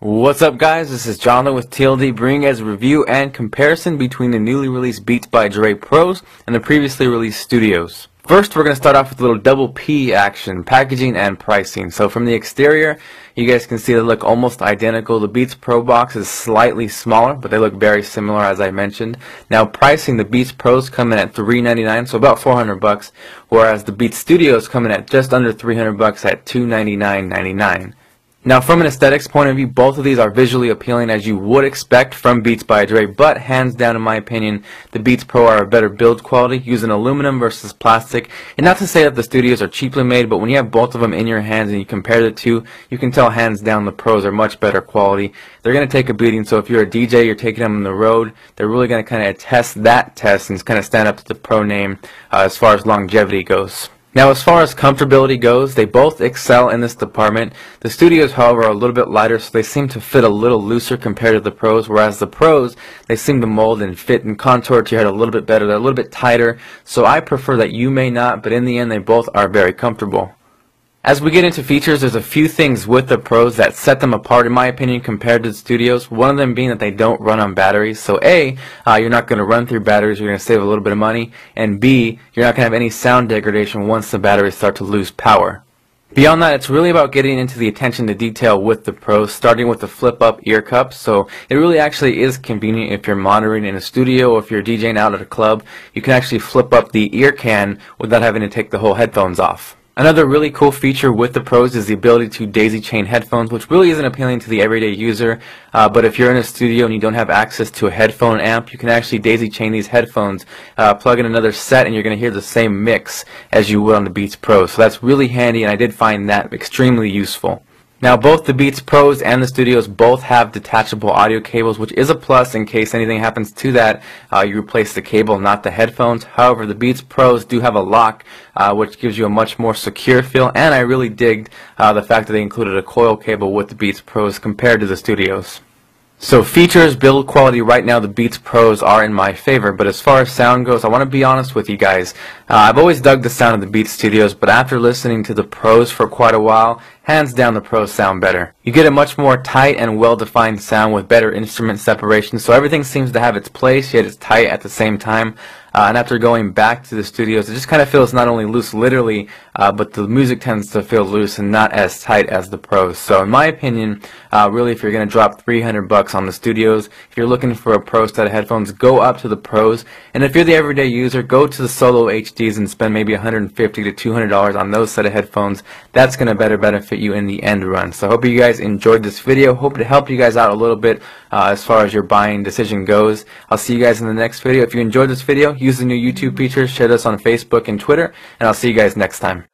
What's up guys, this is Jonathan with TLD bringing you guys a review and comparison between the newly released Beats by Dre Pros and the previously released Studios. First, we're going to start off with a little double P action, packaging and pricing. So from the exterior, you guys can see they look almost identical. The Beats Pro box is slightly smaller, but they look very similar as I mentioned. Now pricing, the Beats Pros come in at $399, so about $400, whereas the Beats Studios come in at just under $300 at $299.99. Now from an aesthetics point of view, both of these are visually appealing as you would expect from Beats by Dre, but hands down in my opinion, the Beats Pro are a better build quality, using aluminum versus plastic. And not to say that the Studios are cheaply made, but when you have both of them in your hands and you compare the two, you can tell hands down the Pros are much better quality. They're going to take a beating, so if you're a DJ, you're taking them on the road, they're really going to kind of test that test and kind of stand up to the Pro name as far as longevity goes. Now as far as comfortability goes, they both excel in this department. The Studios, however, are a little bit lighter, so they seem to fit a little looser compared to the Pros, whereas the Pros, they seem to mold and fit and contour to your head a little bit better. They're a little bit tighter, so I prefer that. You may not, but in the end they both are very comfortable. As we get into features, there's a few things with the Pros that set them apart in my opinion compared to the Studios. One of them being that they don't run on batteries. So A, you're not going to run through batteries, you're going to save a little bit of money, and B, you're not going to have any sound degradation once the batteries start to lose power. Beyond that, it's really about getting into the attention to detail with the Pros, starting with the flip-up ear cups. So it really actually is convenient if you're monitoring in a studio or if you're DJing out at a club. You can actually flip up the ear can without having to take the whole headphones off. Another really cool feature with the Pros is the ability to daisy chain headphones, which really isn't appealing to the everyday user, but if you're in a studio and you don't have access to a headphone amp, you can actually daisy chain these headphones, plug in another set, and you're going to hear the same mix as you would on the Beats Pro. So that's really handy, and I did find that extremely useful. Now both the Beats Pros and the Studios both have detachable audio cables, which is a plus in case anything happens to that. You replace the cable, not the headphones. However, the Beats Pros do have a lock, which gives you a much more secure feel, and I really digged the fact that they included a coil cable with the Beats Pros compared to the Studios. So features, build quality, right now the Beats Pros are in my favor, but as far as sound goes, I want to be honest with you guys. I've always dug the sound of the Beats Studios, but after listening to the Pros for quite a while, hands down the Pros sound better. You get a much more tight and well-defined sound with better instrument separation, so everything seems to have its place, yet it's tight at the same time. And after going back to the Studios, it just kind of feels not only loose literally, but the music tends to feel loose and not as tight as the Pros. So in my opinion, really if you're going to drop $300 on the Studios, if you're looking for a Pro set of headphones, go up to the Pros. And if you're the everyday user, go to the Solo HDs and spend maybe $150 to $200 on those set of headphones. That's going to better benefit you in the end run. So I hope you guys enjoyed this video. Hope it helped you guys out a little bit as far as your buying decision goes. I'll see you guys in the next video. If you enjoyed this video, use the new YouTube features, share this on Facebook and Twitter, and I'll see you guys next time.